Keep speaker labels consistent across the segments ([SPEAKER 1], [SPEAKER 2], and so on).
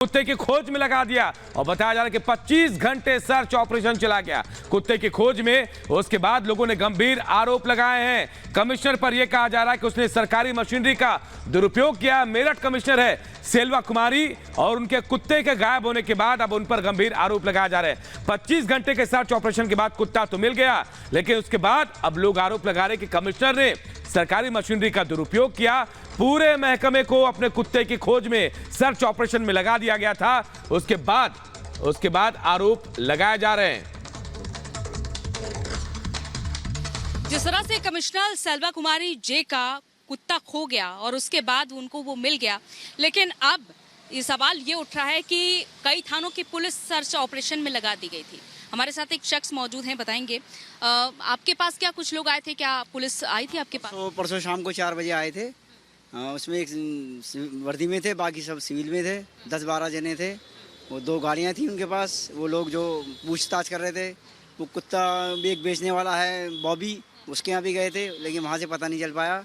[SPEAKER 1] कुत्ते की खोज में लगा दिया और बताया जा रहा है कि 25 घंटे सर्च ऑपरेशन चला गया कुत्ते की खोज में। उसके बाद लोगों ने गंभीर आरोप लगाए हैं। कमिश्नर पर यह कहा जा रहा है कि उसने सरकारी मशीनरी का दुरुपयोग किया। मेरठ कमिश्नर है सेल्वा कुमारी और उनके कुत्ते के गायब होने के बाद अब उन पर गंभीर आरोप लगाए जा रहे हैं। 25 घंटे के सर्च ऑपरेशन के बाद कुत्ता तो मिल गया, लेकिन उसके बाद अब लोग आरोप लगा रहे हैं कि कमिश्नर ने सरकारी मशीनरी का दुरुपयोग किया। पूरे महकमे को अपने कुत्ते की खोज में सर्च ऑपरेशन में लगा दिया गया था। उसके बाद आरोप लगाए जा रहे हैं।
[SPEAKER 2] जिस तरह से कमिश्नर सेल्वा कुमारी जे का कुत्ता खो गया और उसके बाद उनको वो मिल गया, लेकिन अब ये सवाल ये उठ रहा है कि कई थानों की पुलिस सर्च ऑपरेशन में लगा दी गई थी। हमारे साथ एक शख्स मौजूद हैं, बताएंगे आपके पास क्या कुछ लोग आए थे, क्या पुलिस आई थी आपके पास?
[SPEAKER 3] तो परसों शाम को 4 बजे आए थे। उसमें एक वर्दी में थे, बाकी सब सिविल में थे। 10-12 जने थे। वो 2 गाड़ियां थी उनके पास। वो लोग जो पूछताछ कर रहे थे, वो कुत्ता भी एक बेचने वाला है बॉबी, उसके यहाँ भी गए थे, लेकिन वहाँ से पता नहीं चल पाया।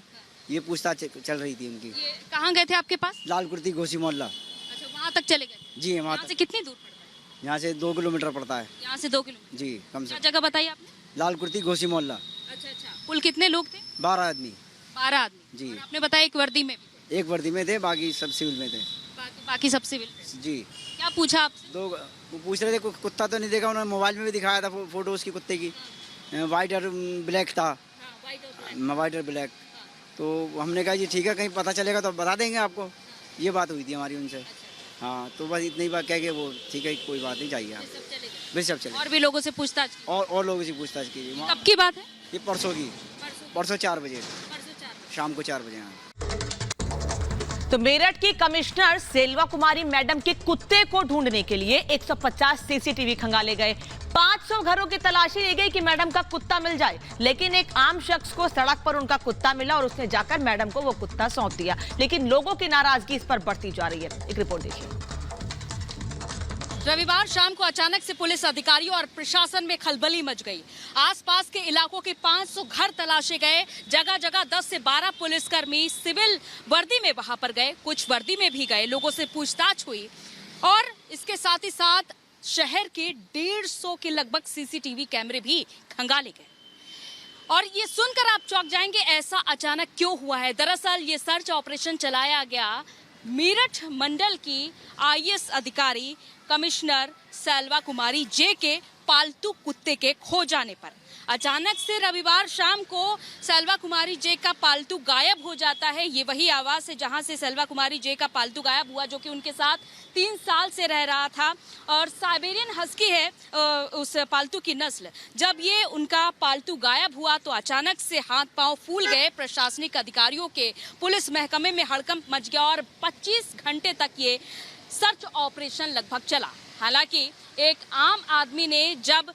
[SPEAKER 3] ये पूछताछ चल रही थी उनकी।
[SPEAKER 2] कहाँ गए थे आपके पास?
[SPEAKER 3] लाल कुर्ती घोसी मोहल्ला।
[SPEAKER 2] अच्छा, वहाँ तक चले गए?
[SPEAKER 3] जी, वहाँ
[SPEAKER 2] से कितनी दूर पड़ता है?
[SPEAKER 3] यहाँ से 2 किलोमीटर पड़ता है।
[SPEAKER 2] यहाँ से 2 किलोमीटर?
[SPEAKER 3] जी, कम से।
[SPEAKER 2] क्या जगह बताई आपने?
[SPEAKER 3] लाल कुर्ती घोसी मोहल्ला।
[SPEAKER 2] अच्छा। कुल कितने लोग थे?
[SPEAKER 3] 12 आदमी।
[SPEAKER 2] 12 आदमी।
[SPEAKER 3] जी।
[SPEAKER 2] आपने बताया एक वर्दी में भी?
[SPEAKER 3] एक वर्दी में थे, बाकी सब सिविल में थे।
[SPEAKER 2] बाकी सब सिविल?
[SPEAKER 3] जी।
[SPEAKER 2] क्या पूछा आप?
[SPEAKER 3] वो पूछ रहे थे कुत्ता तो नहीं देखा, उन्होंने मोबाइल में भी दिखाया था फोटो उसकी कुत्ते की। वाइट और ब्लैक था। वाइट और ब्लैक। तो हमने कहा जी ठीक है, कहीं पता चलेगा तो बता देंगे आपको। ये बात हुई थी हमारी उनसे। हाँ, तो बस इतनी बात कह के वो ठीक है, कोई बात नहीं, चाहिए आप बस सब चले।
[SPEAKER 2] और भी लोगों से पूछताछ?
[SPEAKER 3] और लोगों से पूछताछ कीजिए।
[SPEAKER 2] कब की बात है?
[SPEAKER 3] ये परसों की। परसों 4 बजे, शाम को 4 बजे। हाँ।
[SPEAKER 4] तो मेरठ की कमिश्नर सेल्वा कुमारी मैडम के कुत्ते को ढूंढने के लिए 150 सीसीटीवी खंगाले गए। 500 घरों की तलाशी ली गई कि मैडम का कुत्ता मिल जाए, लेकिन एक आम शख्स को सड़क पर उनका कुत्ता मिला और उसने जाकर मैडम को वो कुत्ता सौंप दिया। लेकिन लोगों की नाराजगी इस पर बढ़ती जा रही है। एक रिपोर्ट देखिए।
[SPEAKER 2] रविवार शाम को अचानक से पुलिस अधिकारियों और प्रशासन में खलबली मच गई। आसपास के इलाकों के 500 घर तलाशे गए। जगह जगह 10 से 12 पुलिसकर्मी सिविल वर्दी में वहां पर गए, कुछ वर्दी में भी गए। लोगों से पूछताछ हुई और इसके साथ ही साथ शहर के 150 के लगभग सीसीटीवी कैमरे भी खंगाले गए। और ये सुनकर आप चौंक जाएंगे, ऐसा अचानक क्यों हुआ है। दरअसल ये सर्च ऑपरेशन चलाया गया मेरठ मंडल की आईएएस अधिकारी कमिश्नर सेल्वा कुमारी जे के पालतू कुत्ते के खो जाने पर। अचानक से रविवार शाम को सेल्वा कुमारी जे का पालतू गायब हो जाता है। ये वही आवास है जहां से सेल्वा कुमारी जे का पालतू गायब हुआ, जो कि उनके साथ 3 साल से रह रहा था और साइबेरियन हस्की है उस पालतू की नस्ल। जब ये उनका पालतू गायब हुआ तो अचानक से हाथ पांव फूल गए। प्रशासनिक अधिकारियों के, पुलिस महकमे में हड़कंप मच गया और 25 घंटे तक ये सर्च ऑपरेशन लगभग चला। हालांकि एक आम आदमी ने जब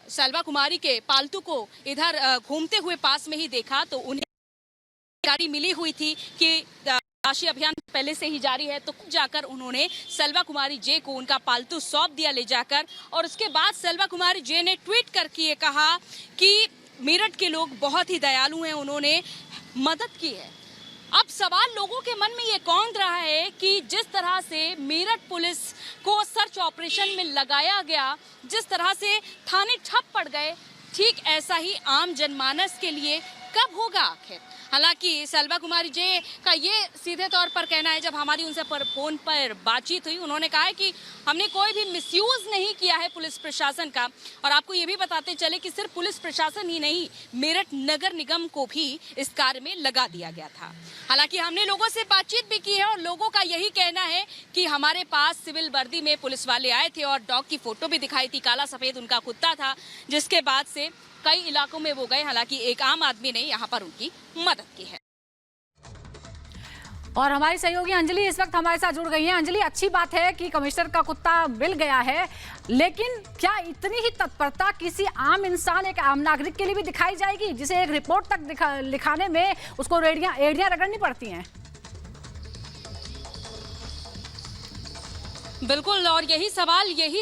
[SPEAKER 2] सेल्वा कुमारी के पालतू को इधर घूमते हुए पास में ही देखा तो उन्हें जानकारी मिली हुई थी कि तलाशी अभियान पहले से ही जारी है। तो जाकर उन्होंने सेल्वा कुमारी जे को उनका पालतू सौंप दिया ले जाकर। और उसके बाद सेल्वा कुमारी जे ने ट्वीट करके ये कहा कि मेरठ के लोग बहुत ही दयालु हैं, उन्होंने मदद की है। अब सवाल लोगों के मन में ये कौंध रहा है कि जिस तरह से मेरठ पुलिस को सर्च ऑपरेशन में लगाया गया, जिस तरह से थाने ठप पड़ गए, ठीक ऐसा ही आम जनमानस के लिए कब होगा आखिर। हालांकि सेल्वा कुमारी जे का ये सीधे तौर पर कहना है, जब हमारी उनसे फोन पर बातचीत हुई, उन्होंने कहा है कि हमने कोई भी मिसयूज नहीं किया है पुलिस प्रशासन का। और आपको ये भी बताते चले कि सिर्फ पुलिस प्रशासन ही नहीं, मेरठ नगर निगम को भी इस कार्य में लगा दिया गया था। हालांकि हमने लोगों से बातचीत भी की है और लोगों का यही कहना है कि हमारे पास सिविल वर्दी में पुलिस वाले आए थे और डॉग की फोटो भी दिखाई थी, काला सफेद उनका कुत्ता था, जिसके बाद से कई इलाकों में वो गए। हालांकि एक आम आदमी ने यहाँ पर उनकी मदद की है।
[SPEAKER 5] और हमारी सहयोगी अंजलि इस वक्त हमारे साथ जुड़ गई हैं। अंजलि, अच्छी बात है कि कमिश्नर का कुत्ता मिल गया है, लेकिन क्या इतनी ही तत्परता किसी आम इंसान, एक आम नागरिक के लिए भी दिखाई जाएगी, जिसे एक रिपोर्ट तक लिखाने में उसको एड़ियां रगड़नी पड़ती हैं?
[SPEAKER 2] बिल्कुल, और यही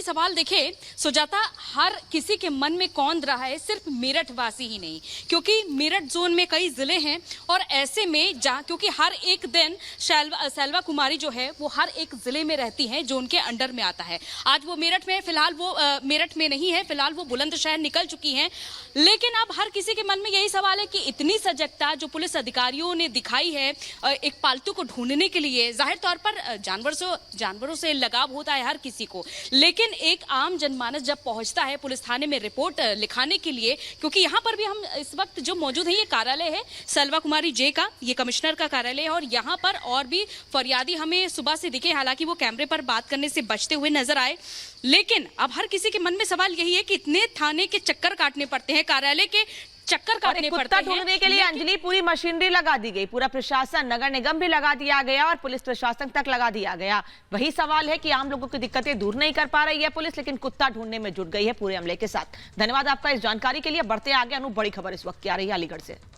[SPEAKER 2] सवाल देखिए सुजाता, हर किसी के मन में कौन रहा है, सिर्फ मेरठ वासी ही नहीं, क्योंकि मेरठ जोन में कई जिले हैं और ऐसे में जहाँ क्योंकि हर एक दिन सैल्वा कुमारी जो है वो हर एक जिले में रहती हैं जो उनके अंडर में आता है। आज वो मेरठ में है, फिलहाल वो मेरठ में नहीं है, फिलहाल वो बुलंदशहर निकल चुकी हैं। लेकिन अब हर किसी के मन में यही सवाल है कि इतनी सजगता जो पुलिस अधिकारियों ने दिखाई है एक पालतू को ढूंढने के लिए, जाहिर तौर पर जानवरों से लगाव होता है हर किसी को, लेकिन एक आम जनमानस जब पहुंचता है पुलिस थाने में रिपोर्ट लिखाने के लिए, क्योंकि यहाँ पर भी हम इस वक्त जो मौजूद है ये कार्यालय है सैल्वा कुमारी जे का, ये कमिश्नर का कार्यालय है और यहाँ पर और भी फरियादी हमें सुबह से दिखे, हालांकि वो कैमरे पर बात करने से बचते हुए नजर आए। लेकिन अब हर किसी के मन में सवाल यही है कि इतने थाने के चक्कर काटने पड़ते हैं, कार्यालय के चक्कर काटने पड़ते हैं।
[SPEAKER 4] ढूंढने के लिए अंजलि पूरी मशीनरी लगा दी गई, पूरा प्रशासन, नगर निगम भी लगा दिया गया और पुलिस प्रशासन तक लगा दिया गया। वही सवाल है कि आम लोगों की दिक्कतें दूर नहीं कर पा रही है पुलिस, लेकिन कुत्ता ढूंढने में जुट गई है पूरे अमले के साथ। धन्यवाद आपका इस जानकारी के लिए। बढ़ते आगे, अनु बड़ी खबर इस वक्त की आ रही है अलीगढ़ से।